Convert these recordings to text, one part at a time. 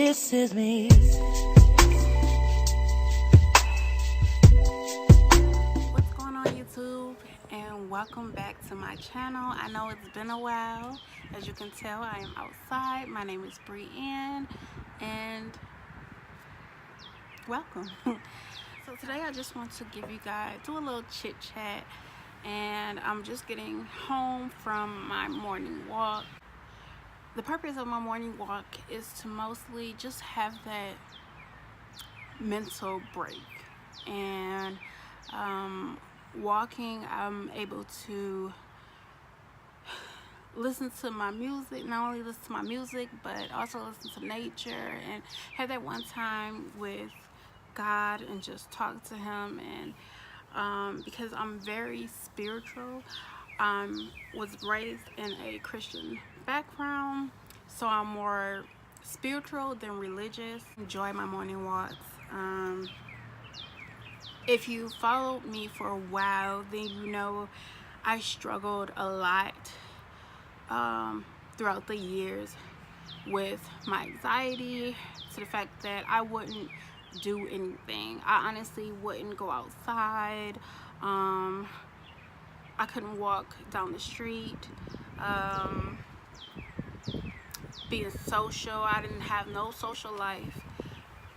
kisses me. What's going on, YouTube? And welcome back to my channel. I know it's been a while. As you can tell, I am outside. My name is Brienne, and welcome. So today I just want to give you guys, do a little chit chat, and I'm just getting home from my morning walk. The purpose of my morning walk is to mostly just have that mental break. And walking, I'm able to listen to my music, not only listen to my music, but also listen to nature and have that one time with God and just talk to Him. And because I'm very spiritual, was raised in a Christian background, so I'm more spiritual than religious. Enjoy my morning walks. If you followed me for a while, then you know I struggled a lot throughout the years with my anxiety, to the fact that I wouldn't do anything. I honestly wouldn't go outside. I couldn't walk down the street. Being social, I didn't have no social life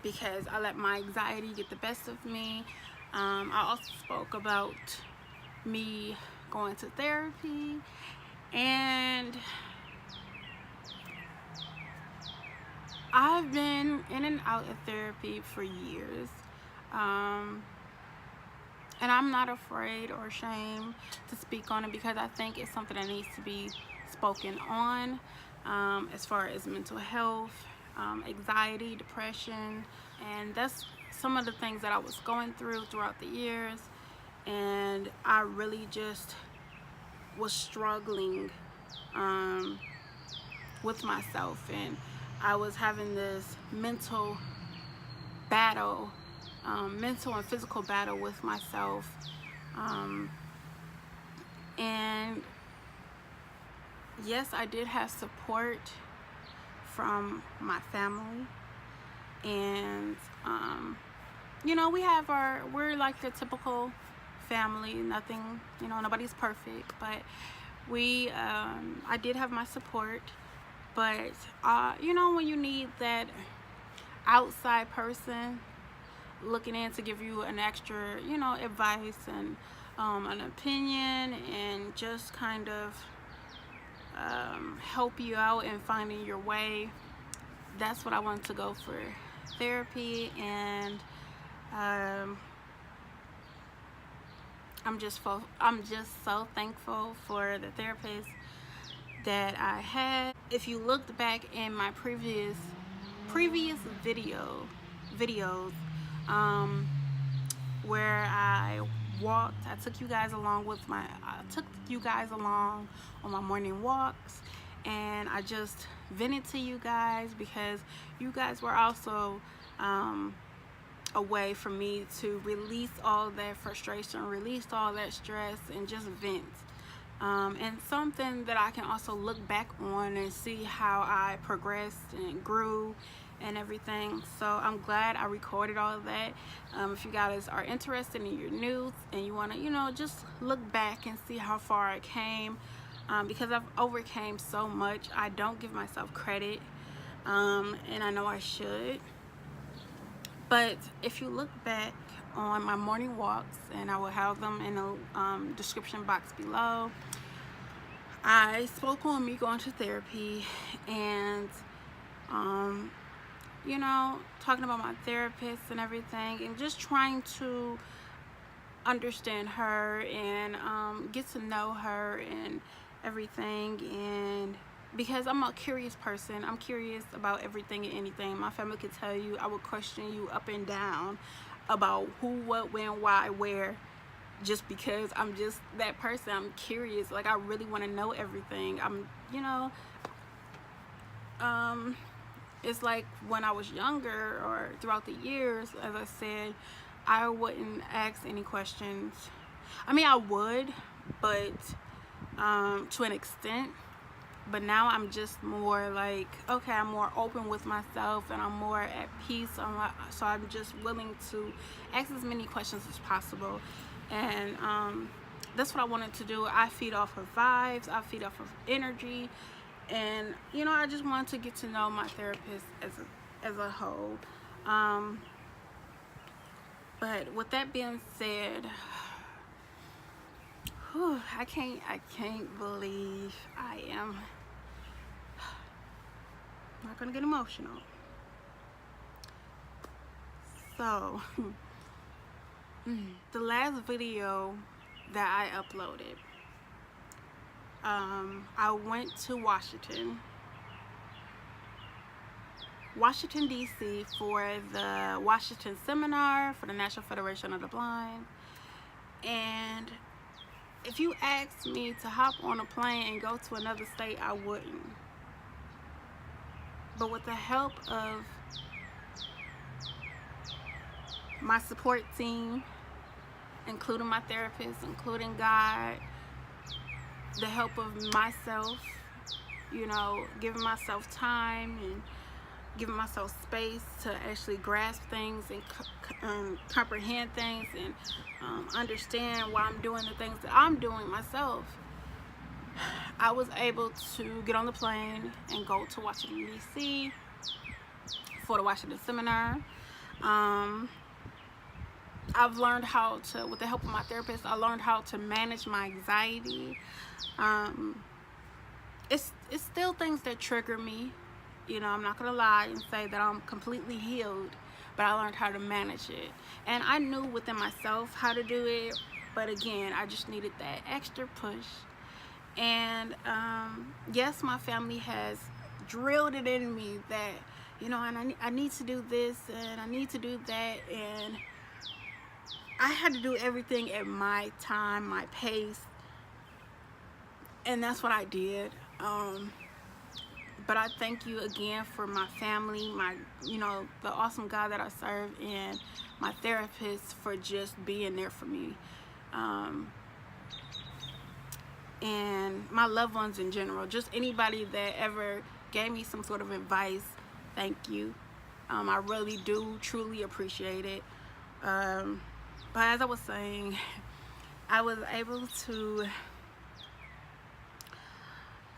because I let my anxiety get the best of me. I also spoke about me going to therapy, and I've been in and out of therapy for years. And I'm not afraid or ashamed to speak on it because I think it's something that needs to be spoken on, as far as mental health, anxiety, depression, and that's some of the things that I was going through throughout the years. And I really just was struggling with myself, and I was having this mental battle, mental and physical battle with myself. And yes, I did have support from my family, and you know, we're like the typical family. Nothing, you know, nobody's perfect, but I did have my support. But you know, when you need that outside person looking in to give you an extra, you know, advice and an opinion, and just kind of help you out in finding your way, that's what I wanted to go for therapy. And I'm just so thankful for the therapist that I had. If you looked back in my previous videos where I walked, I took you guys along on my morning walks, and I just vented to you guys because you guys were also a way for me to release all that frustration, release all that stress, and just vent. And something that I can also look back on and see how I progressed and grew and everything. So I'm glad I recorded all of that. If you guys are interested in your news and you want to, you know, just look back and see how far I came, because I've overcame so much. I don't give myself credit, and I know I should. But if you look back on my morning walks, and I will have them in the description box below, I spoke on me going to therapy, and you know, talking about my therapist and everything, and just trying to understand her and get to know her and everything. And because I'm a curious person, I'm curious about everything and anything. My family could tell you I would question you up and down about who, what, when, why, where, just because I'm just that person. I'm curious. Like, I really want to know everything. You know, it's like when I was younger or throughout the years, as I said, I wouldn't ask any questions. I mean, I would, but to an extent. but now I'm just more like, okay, I'm more open with myself and I'm more at peace. So I'm just willing to ask as many questions as possible. And that's what I wanted to do. I feed off of vibes, I feed off of energy, and I just wanted to get to know my therapist as a whole. But with that being said, I can't believe I am. I'm not gonna get emotional. So, the last video that I uploaded, I went to Washington D.C. for the Washington seminar for the National Federation of the Blind. And if you asked me to hop on a plane and go to another state, I wouldn't. But with the help of my support team, including my therapist, including God, the help of myself, giving myself time and giving myself space to actually grasp things and comprehend things and understand why I'm doing the things that I'm doing myself, I was able to get on the plane and go to Washington, D.C. for the Washington seminar. I've learned how to, with the help of my therapist, I learned how to manage my anxiety. It's still things that trigger me. I'm not gonna lie and say that I'm completely healed, but I learned how to manage it. And I knew within myself how to do it, but again, I just needed that extra push. And yes, my family has drilled it in me that, and I need to do this and I need to do that, and I had to do everything at my time, my pace, and that's what I did. But I thank you again for my family, the awesome God that I serve, and my therapist for just being there for me. And my loved ones in general, just anybody that ever gave me some sort of advice, thank you. I really do truly appreciate it. But as I was saying, I was able to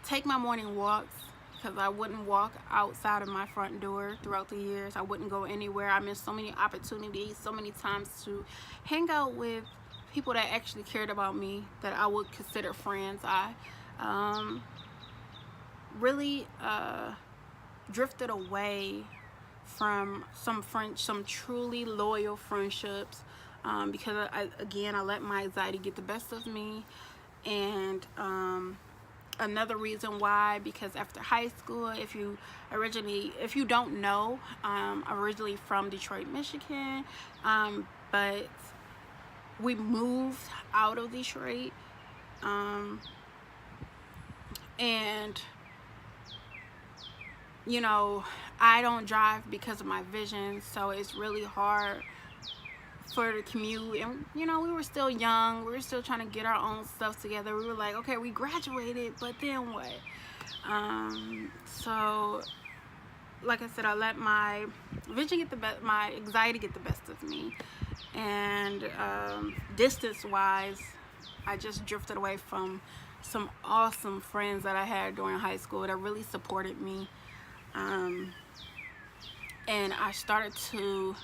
take my morning walks, because I wouldn't walk outside of my front door throughout the years. I wouldn't go anywhere. I missed so many opportunities, so many times to hang out with people that actually cared about me, that I would consider friends. I really drifted away from some truly loyal friendships, because I let my anxiety get the best of me. And another reason why, because after high school, if you don't know, I'm originally from Detroit, Michigan, but we moved out of Detroit, and I don't drive because of my vision, so it's really hard for the commute. And we were still young, we were still trying to get our own stuff together. We were like, okay, we graduated, but then what? So like I said, I let my vision my anxiety get the best of me. And distance wise, I just drifted away from some awesome friends that I had during high school that really supported me. And I started to,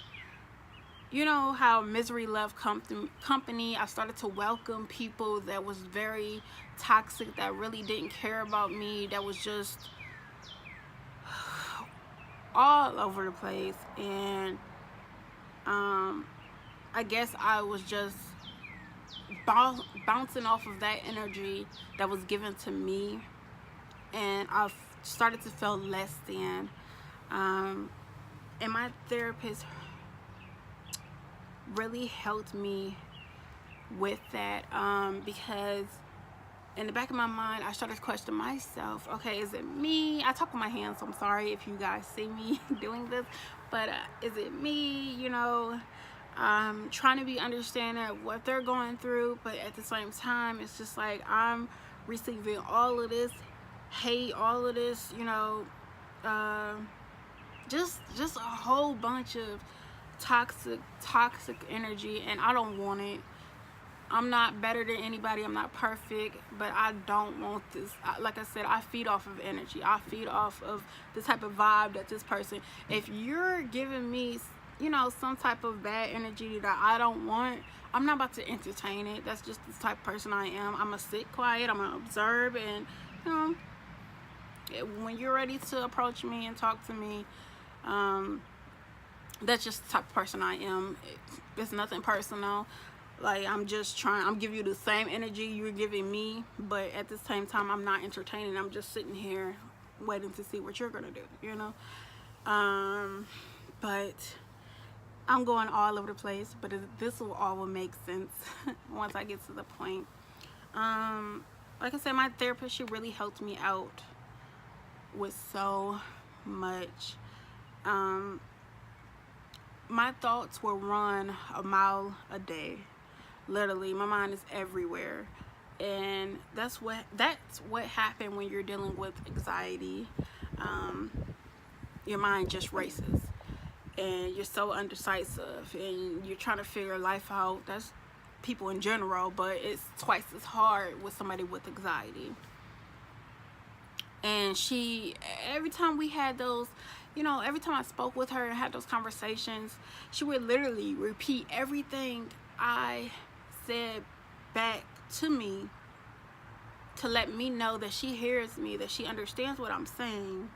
how misery loved company. I started to welcome people that was very toxic, that really didn't care about me, that was just all over the place. And I guess I was just bouncing off of that energy that was given to me, and I started to feel less than. And my therapist really helped me with that, because in the back of my mind, I started to question myself. Okay, is it me? I talk with my hands, so I'm sorry if you guys see me doing this, but is it me? Trying to be understanding of what they're going through, but at the same time, it's just like I'm receiving all of this hate, all of this, you know, uh, just a whole bunch of toxic energy, and I don't want it. I'm not better than anybody. I'm not perfect, but I don't want this. Like I said, I feed off of energy. I feed off of the type of vibe that this person. If you're giving me, you know, some type of bad energy that I don't want, I'm not about to entertain it. That's just the type of person I am. I'm gonna sit quiet. I'm gonna observe, and you know, when you're ready to approach me and talk to me, that's just the type of person I am. It's nothing personal. Like, I'm just trying, I'm giving you the same energy you're giving me, but at the same time, I'm not entertaining. I'm just sitting here waiting to see what you're gonna do, you know. But I'm going all over the place, but this will make sense once I get to the point. Like I said, my therapist, she really helped me out with so much. My thoughts will run a mile a day. Literally, my mind is everywhere, and that's what happened when you're dealing with anxiety. Your mind just races, and you're so undecisive, and you're trying to figure life out. That's people in general, but it's twice as hard with somebody with anxiety. And she, every time we had those, you know, every time I spoke with her and had those conversations, she would literally repeat everything I said back to me, to let me know that she hears me, that she understands what I'm saying,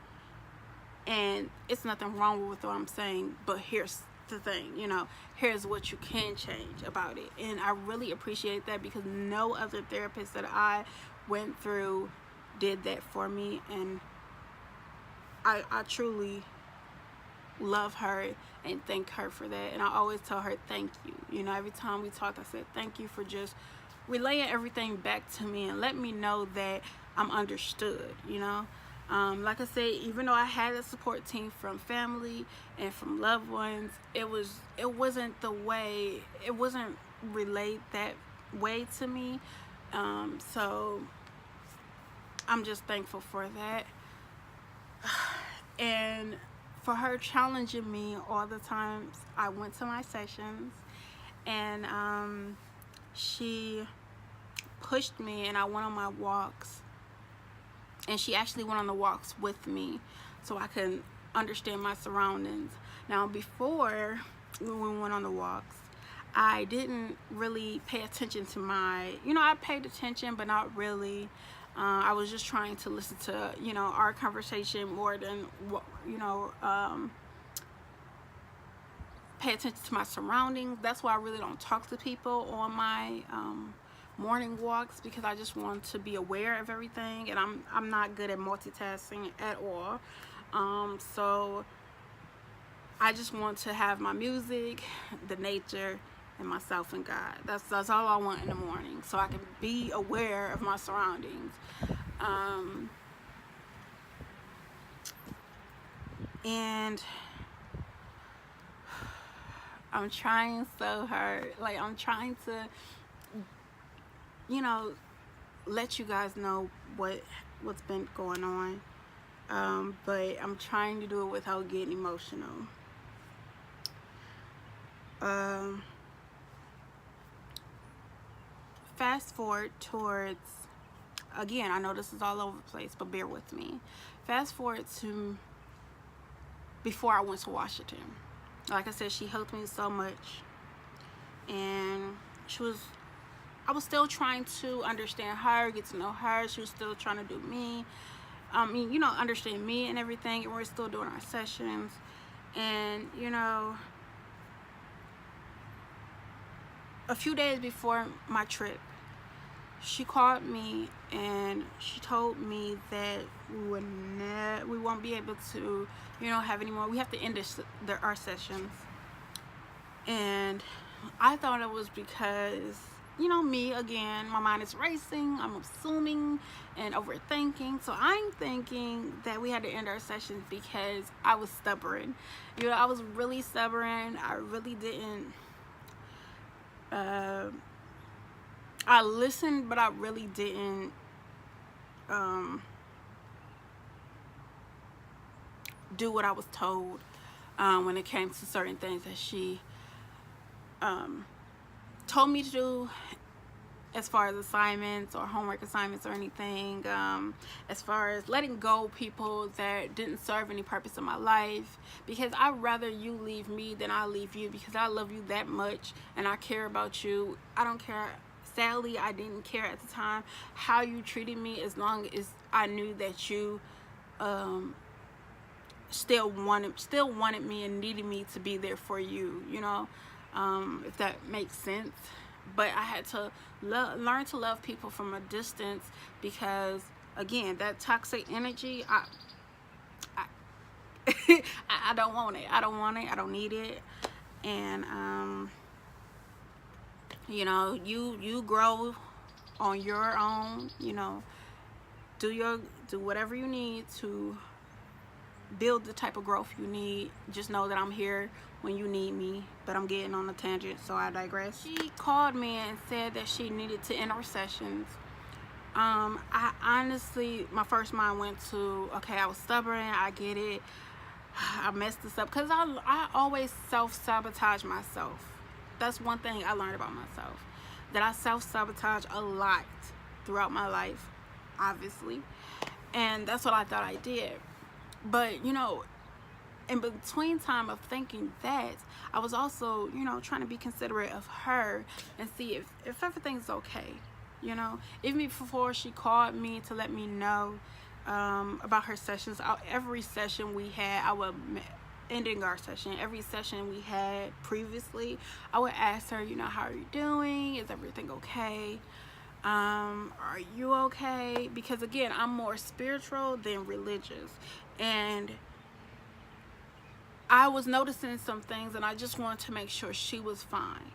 and it's nothing wrong with what I'm saying, but here's the thing, you know, here's what you can change about it. And I really appreciate that, because no other therapist that I went through did that for me, and I truly love her and thank her for that. And I always tell her thank you. You know, every time we talk, I said thank you for just relaying everything back to me and let me know that I'm understood, you know. Like I said, even though I had a support team from family and from loved ones, it wasn't relayed that way to me. So I'm just thankful for that. And for her challenging me all the times I went to my sessions, and she pushed me, and I went on my walks, and she actually went on the walks with me so I could understand my surroundings. Now, before when we went on the walks, I didn't really pay attention to I paid attention, but not really. I was just trying to listen to, you know, our conversation more than, pay attention to my surroundings. That's why I really don't talk to people on my morning walks, because I just want to be aware of everything, and I'm not good at multitasking at all. So I just want to have my music, the nature, and myself and God. That's all I want in the morning, so I can be aware of my surroundings. And I'm trying so hard. Like, I'm trying to, you know, let you guys know what's been going on. But I'm trying to do it without getting emotional. Fast forward towards, again, I know this is all over the place, but bear with me. Fast forward to before I went to Washington. Like I said, she helped me so much, and I was still trying to understand her, get to know her. She was still trying to do me. Understand me and everything, and we're still doing our sessions. And, you know, a few days before my trip, she called me and she told me that we won't be able to, have any more. We have to end our sessions. And I thought it was because, me again, my mind is racing. I'm assuming and overthinking. So I'm thinking that we had to end our sessions because I was stubborn. I was really stubborn. I really didn't. I listened, but I really didn't do what I was told when it came to certain things that she told me to do, as far as assignments or homework assignments or anything, as far as letting go people that didn't serve any purpose in my life, because I'd rather you leave me than I leave you, because I love you that much and I care about you. I don't care. Sadly, I didn't care at the time how you treated me, as long as I knew that you still wanted me and needed me to be there for you, you know, if that makes sense. But I had to learn to love people from a distance, because again, that toxic energy, I don't want it. I don't want it. I don't need it. And you know, you grow on your own, you know, do whatever you need to build the type of growth you need. Just know that I'm here when you need me. But I'm getting on a tangent, so I digress. She called me and said that she needed to end our sessions. I honestly, my first mind went to, okay, I was stubborn, I get it, I messed this up, because I always self-sabotage myself. That's one thing I learned about myself, that I self-sabotage a lot throughout my life, obviously, and that's what I thought I did. But you know, in between time of thinking that, I was also, you know, trying to be considerate of her and see if everything's okay, you know. Even before she called me to let me know about her sessions, every session we had, I would, ending our session, every session we had previously, I would ask her, you know, how are you doing? Is everything okay? Are you okay? Because again, I'm more spiritual than religious, and I was noticing some things, and I just wanted to make sure she was fine,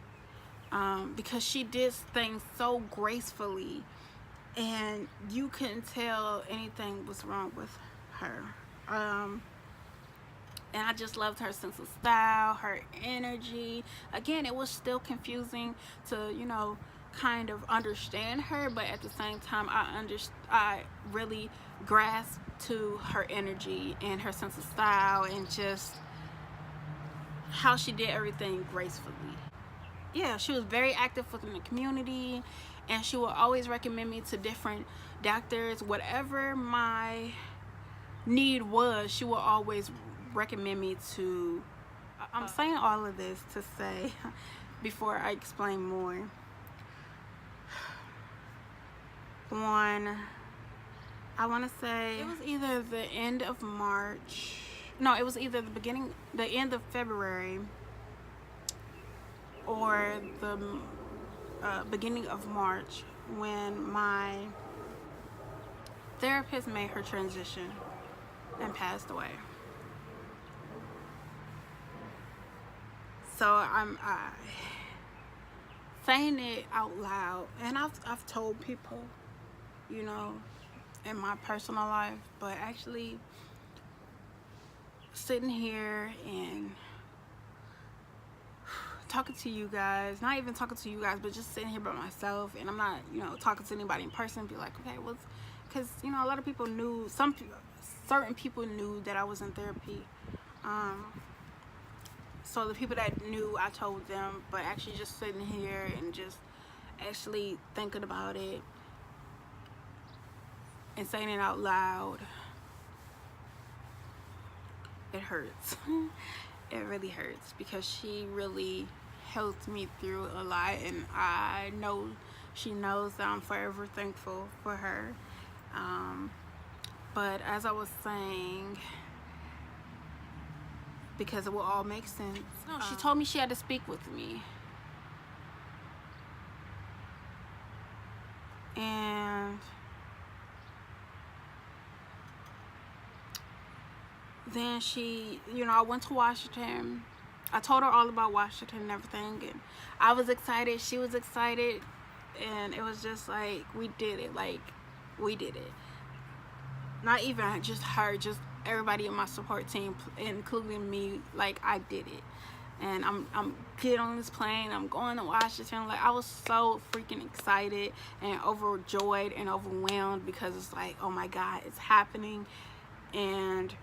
because she did things so gracefully, and you couldn't tell anything was wrong with her. And I just loved her sense of style, her energy. Again, it was still confusing to, you know, kind of understand her, but at the same time, I really grasped to her energy and her sense of style, and just how she did everything gracefully. Yeah, she was very active within the community, and she would always recommend me to different doctors. Whatever my need was, she would always recommend me to. I'm saying all of this to say, before I explain more, one, I want to say it was either the end of March. No, it was either the end of February, or the beginning of March, when my therapist made her transition and passed away. So I'm saying it out loud, and I've told people, you know, in my personal life, but actually sitting here and talking to you guys, not even talking to you guys, but just sitting here by myself, and I'm not, you know, talking to anybody in person, be like, okay, what's, because, you know, a lot of people knew, certain people knew that I was in therapy, so the people that knew, I told them, but actually just sitting here and just actually thinking about it and saying it out loud, it hurts. It really hurts, because she really helped me through a lot, and I know she knows that I'm forever thankful for her. But as I was saying, because it will all make sense, she told me she had to speak with me, and then she, you know, I went to Washington. I told her all about Washington and everything, and I was excited, she was excited, and it was just like, we did it. Like, we did it. Not even just her, just everybody in my support team, including me. Like, I did it. And I'm getting on this plane, I'm going to Washington. Like, I was so freaking excited and overjoyed and overwhelmed, because it's like, oh my God, it's happening. And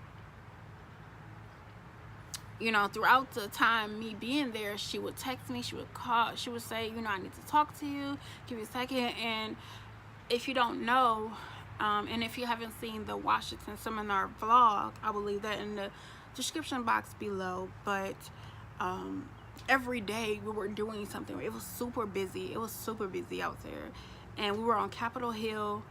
you know, throughout the time me being there, she would text me, she would call, she would say, you know, I need to talk to you, give me a second. And if you don't know, and if you haven't seen the Washington seminar vlog, I will leave that in the description box below. But every day we were doing something. It was super busy. It was super busy out there. And we were on Capitol Hill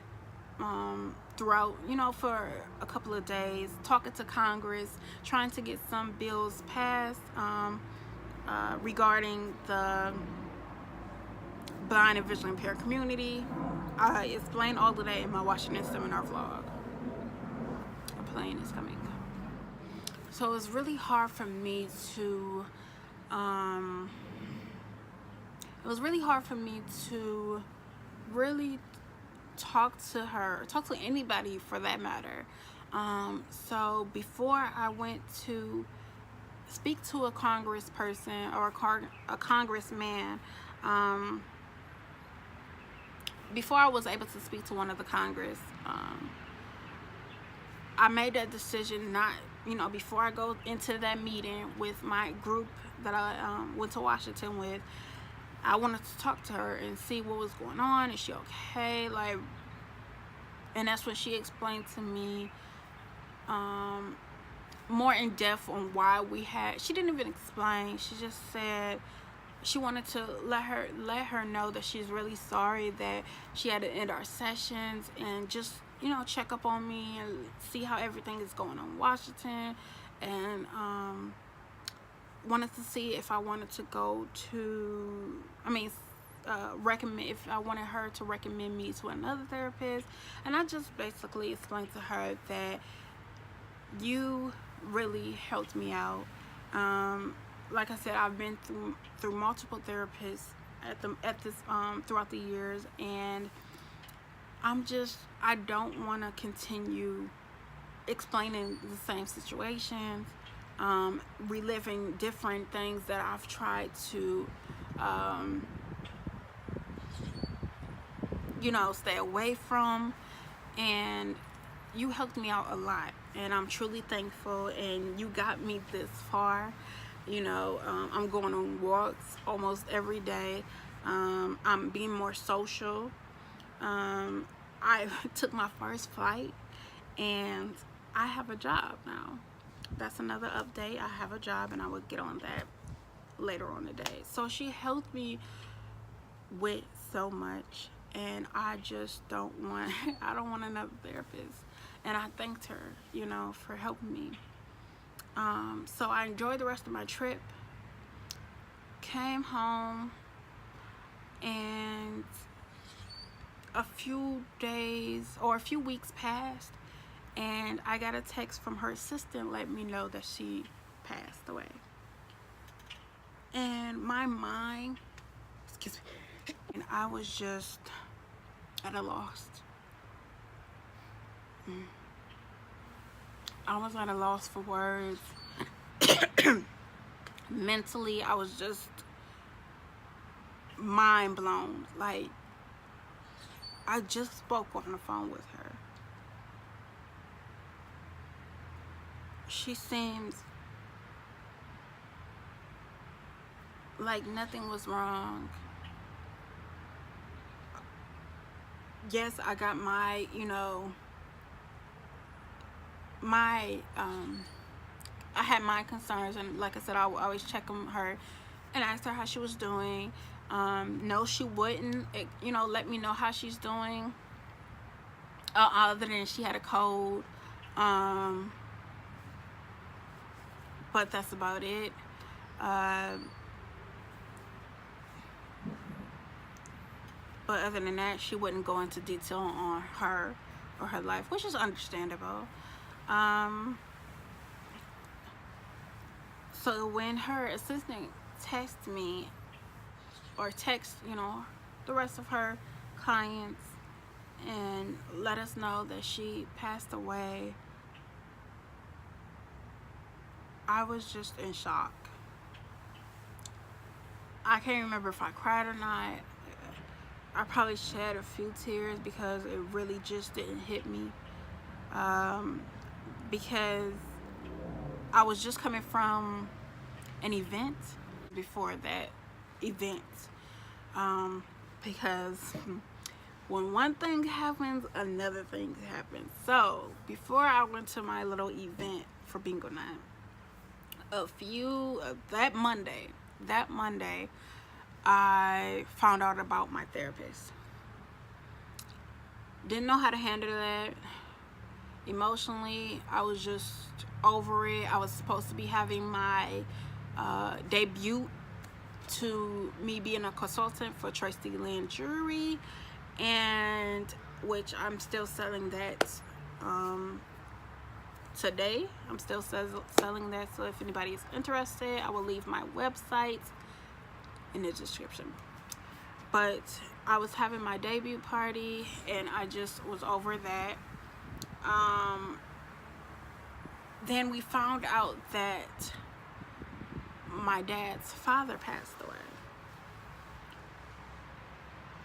throughout, you know, for a couple of days, talking to Congress, trying to get some bills passed regarding the blind and visually impaired community. I explained all of that in my Washington seminar vlog. A plane is coming. So it was really hard for me to really talk to her, talk to anybody for that matter. So before I went to speak to a congressperson or a congressman, before I was able to speak to one of the Congress, I made that decision not, you know, before I go into that meeting with my group that I went to Washington with, I wanted to talk to her and see what was going on. Is she okay? Like, and that's when she explained to me more in depth on why we had. She didn't even explain. She just said she wanted to let her know that she's really sorry that she had to end our sessions, and just, you know, check up on me and see how everything is going on in Washington, and wanted to see if I wanted to go to, recommend, if I wanted her to recommend me to another therapist. And I just basically explained to her that you really helped me out. Like I said, I've been through multiple therapists throughout the years, and I don't want to continue explaining the same situations, reliving different things that I've tried to you know, stay away from. And you helped me out a lot, and I'm truly thankful, and you got me this far. You know, I'm going on walks almost every day. I'm being more social. I took my first flight, and I have a job now. That's another update. I have a job, and I will get on that later on today. So she helped me with so much, and I just don't want another therapist. And I thanked her, you know, for helping me. So I enjoyed the rest of my trip, came home, and a few weeks passed, and I got a text from her assistant letting me know that she passed away. And my mind, excuse me, and I was just at a loss. I was at a loss for words. Mentally, I was just mind blown. Like, I just spoke on the phone with her. She seems like nothing was wrong. Yes, I got my, you know, I had my concerns, and like I said, I would always check on her and ask her how she was doing. No, she wouldn't, you know, let me know how she's doing, other than she had a cold. But that's about it. But other than that, she wouldn't go into detail on her or her life, which is understandable. So when her assistant texted me, or text, you know, the rest of her clients, and let us know that she passed away, I was just in shock. I can't remember if I cried or not. I probably shed a few tears because it really just didn't hit me. Because I was just coming from an event before that event, because when one thing happens, another thing happens. So before I went to my little event for bingo night, that Monday, I found out about my therapist. Didn't know how to handle that emotionally. I was just over it. I was supposed to be having my debut to me being a consultant for Tracy Land Jewelry, and which I'm still selling that today. I'm still selling that, so if anybody is interested, I will leave my website in the description. But I was having my debut party and I just was over that. Then we found out that my dad's father passed away,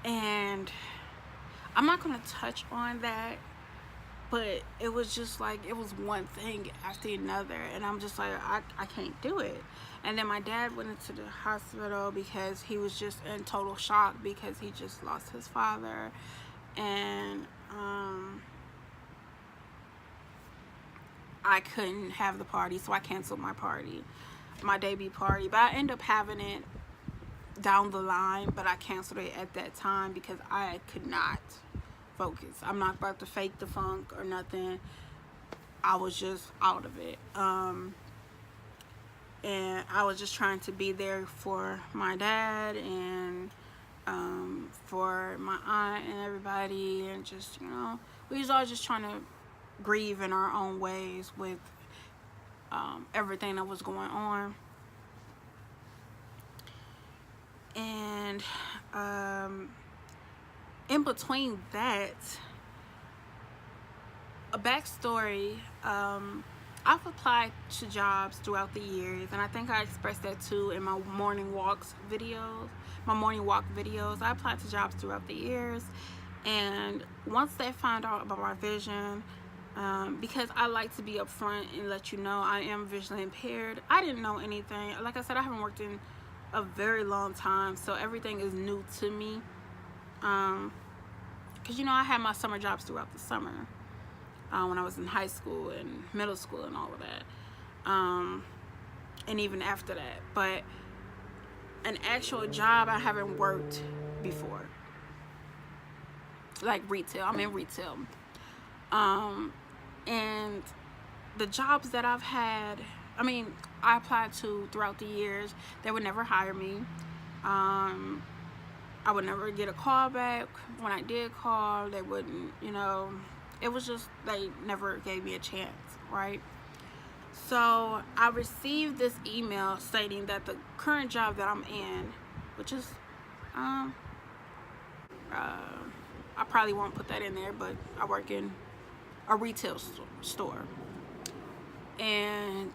and I'm not going to touch on that, but it was just like, it was one thing after another, and I'm just like, I can't do it. And then my dad went into the hospital because he was just in total shock because he just lost his father. And I couldn't have the party, so I canceled my debut party. But I ended up having it down the line, but I canceled it at that time because I could not focus. I'm not about to fake the funk or nothing. I was just out of it. And I was just trying to be there for my dad and for my aunt and everybody, and just, you know, we was all just trying to grieve in our own ways with everything that was going on. And in between that, a backstory, I've applied to jobs throughout the years, and I think I expressed that too in my morning walk videos. I applied to jobs throughout the years, and once they found out about my vision, because I like to be upfront and let you know I am visually impaired. I didn't know anything. Like I said, I haven't worked in a very long time, so everything is new to me. Because, you know, I had my summer jobs throughout the summer. When I was in high school and middle school and all of that, and even after that. But an actual job I haven't worked before, like retail. I'm in retail, and the jobs that I've had, I mean, I applied to throughout the years, they would never hire me. I would never get a call back. When I did call, they wouldn't, you know, it was just, they never gave me a chance, right? So I received this email stating that the current job that I'm in, which is, I probably won't put that in there, but I work in a retail store. And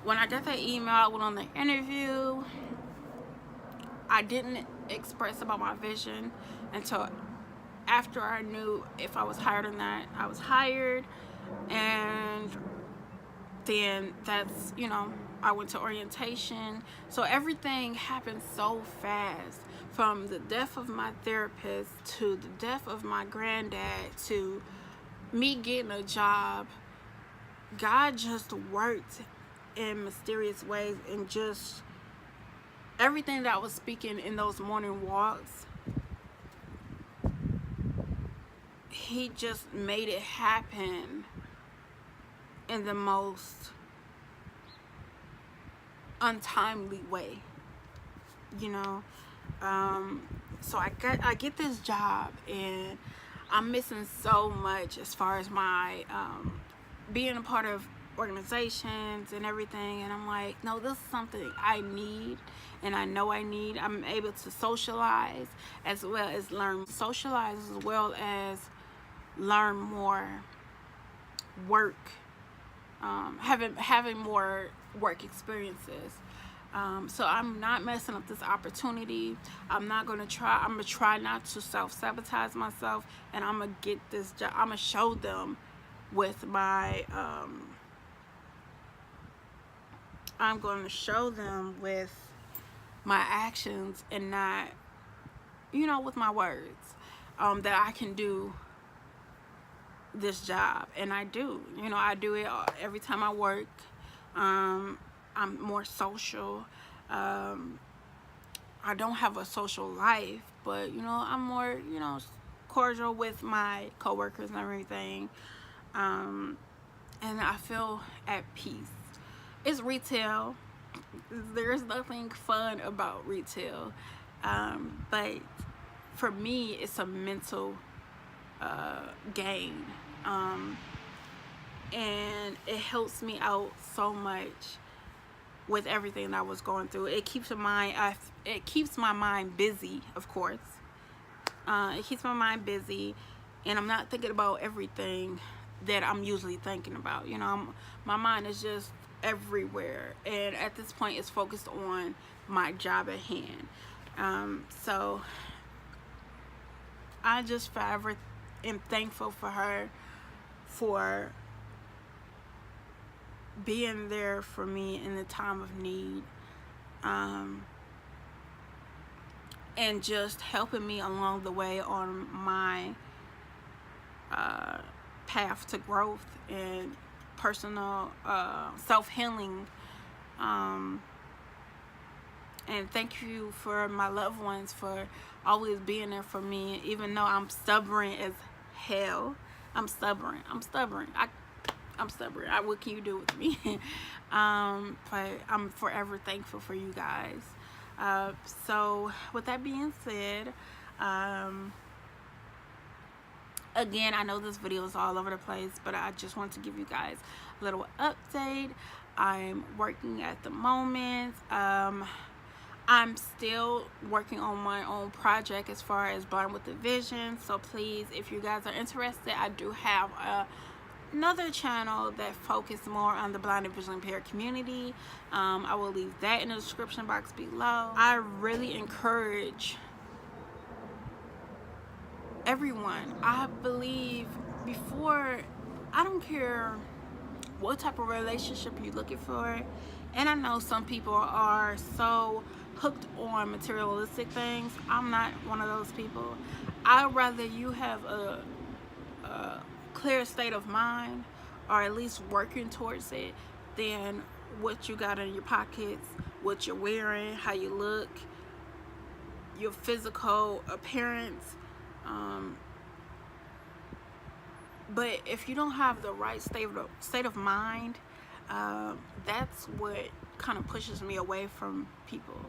when I got that email, I went on the interview. I didn't express about my vision until after I knew if I was hired or not. I was hired, and then that's, you know, I went to orientation. So everything happened so fast, from the death of my therapist to the death of my granddad to me getting a job. God just worked in mysterious ways, and just everything that I was speaking in those morning walks, he just made it happen in the most untimely way, you know. So I get this job, and I'm missing so much as far as my being a part of organizations and everything. And I'm like, no, this is something I need, and I know I need. I'm able to socialize as well as learn more work, having more work experiences. So I'm not messing up this opportunity. I'm gonna try not to self-sabotage myself, and I'm gonna get this job. I'm gonna show them with my I'm going to show them with my actions and not, you know, with my words, that I can do this job. And I do, you know, I do it every time I work. I'm more social. I don't have a social life, but, you know, I'm more, you know, cordial with my coworkers and everything. And I feel at peace. It's retail. There's nothing fun about retail. But for me, it's a mental gain. And it helps me out so much with everything that I was going through. It keeps my mind busy, of course. It keeps my mind busy, and I'm not thinking about everything that I'm usually thinking about. You know, my mind is just everywhere, and at this point it's focused on my job at hand. So I just forever am thankful for her for being there for me in the time of need, and just helping me along the way on my path to growth and personal self-healing. And thank you for my loved ones for always being there for me, even though I'm stubborn as hell. I'm stubborn. What can you do with me? But I'm forever thankful for you guys. So with that being said, again, I know this video is all over the place, but I just want to give you guys a little update. I'm working at the moment. I'm still working on my own project as far as Blind with a Vision. So please, if you guys are interested, I do have another channel that focuses more on the blind and visually impaired community. I will leave that in the description box below. I really encourage everyone. I believe before, I don't care what type of relationship you're looking for, and I know some people are so hooked on materialistic things. I'm not one of those people. I'd rather you have a clear state of mind, or at least working towards it, than what you got in your pockets, what you're wearing, how you look, your physical appearance. But if you don't have the right state of mind, that's what kind of pushes me away from people.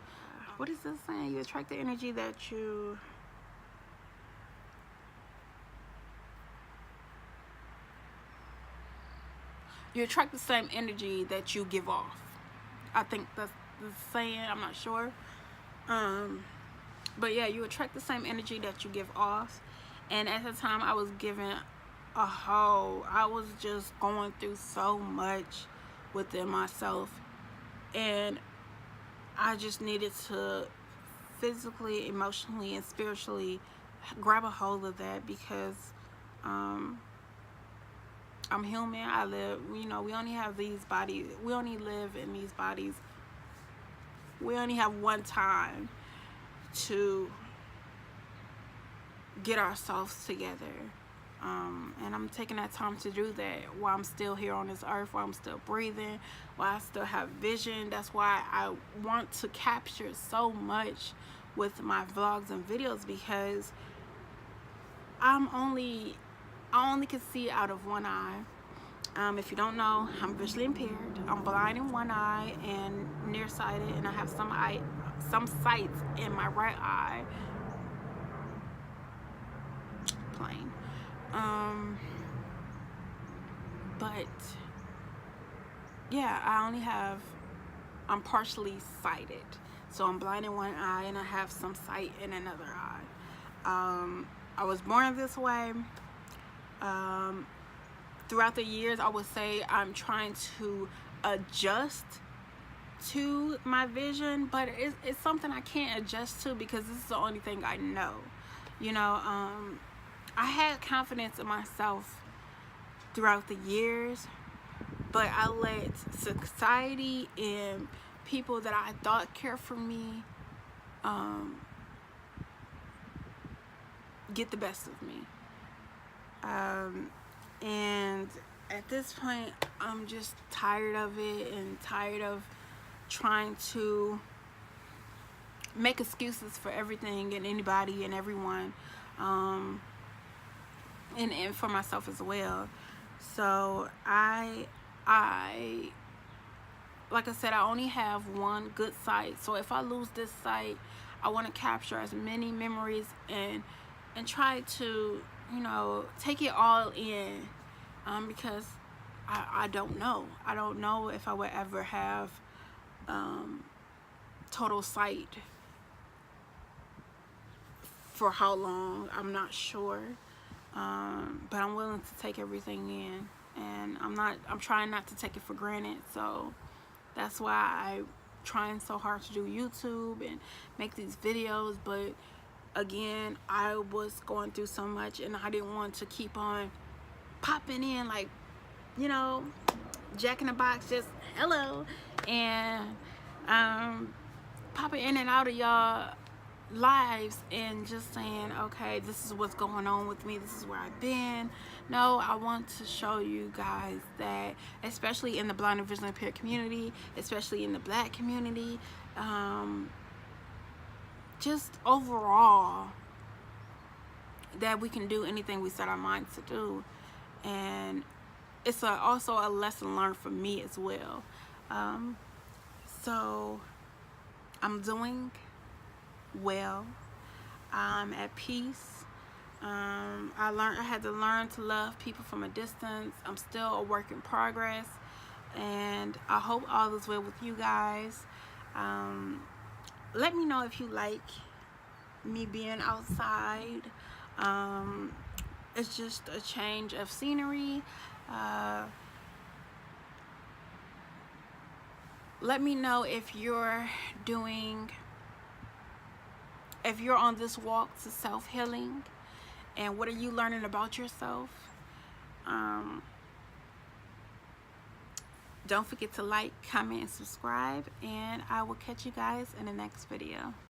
What is this saying? You attract the energy that you attract the same energy that you give off. I think that's the saying. I'm not sure. But yeah, you attract the same energy that you give off. And at the time, I was given a hole. I was just going through so much within myself, and I just needed to physically, emotionally, and spiritually grab a hold of that, because I'm human. I live, you know, we only have these bodies. We only live in these bodies. We only have one time to get ourselves together. And I'm taking that time to do that while I'm still here on this earth, while I'm still breathing, while I still have vision. That's why I want to capture so much with my vlogs and videos, because I only can see out of one eye. If you don't know, I'm visually impaired. I'm blind in one eye and nearsighted, and I have some sights in my right eye. Plain. But yeah, I'm partially sighted. So I'm blind in one eye and I have some sight in another eye. I was born this way. Throughout the years, I would say I'm trying to adjust to my vision, but it's something I can't adjust to, because this is the only thing I know. You know, I had confidence in myself throughout the years, but I let society and people that I thought cared for me get the best of me. And at this point, I'm just tired of it and tired of trying to make excuses for everything and anybody and everyone, and for myself as well. So I like I said, I only have one good site. So if I lose this site, I want to capture as many memories and try to, you know, take it all in, because I don't know. I don't know if I would ever have total sight. For how long, I'm not sure, but I'm willing to take everything in, and I'm trying not to take it for granted. So that's why I'm trying so hard to do YouTube and make these videos. But again, I was going through so much, and I didn't want to keep on popping in like, you know, Jack in the Box, just hello, and popping in and out of y'all lives and just saying, okay, this is what's going on with me, this is where I've been. No, I want to show you guys that, especially in the blind and visually impaired community, especially in the Black community, just overall, that we can do anything we set our minds to do. And it's also a lesson learned for me as well. So I'm doing well. I'm at peace. I had to learn to love people from a distance. I'm still a work in progress, and I hope all is well with you guys. Let me know if you like me being outside. It's just a change of scenery. Let me know if you're on this walk to self-healing, and what are you learning about yourself. Don't forget to like, comment, and subscribe, and I will catch you guys in the next video.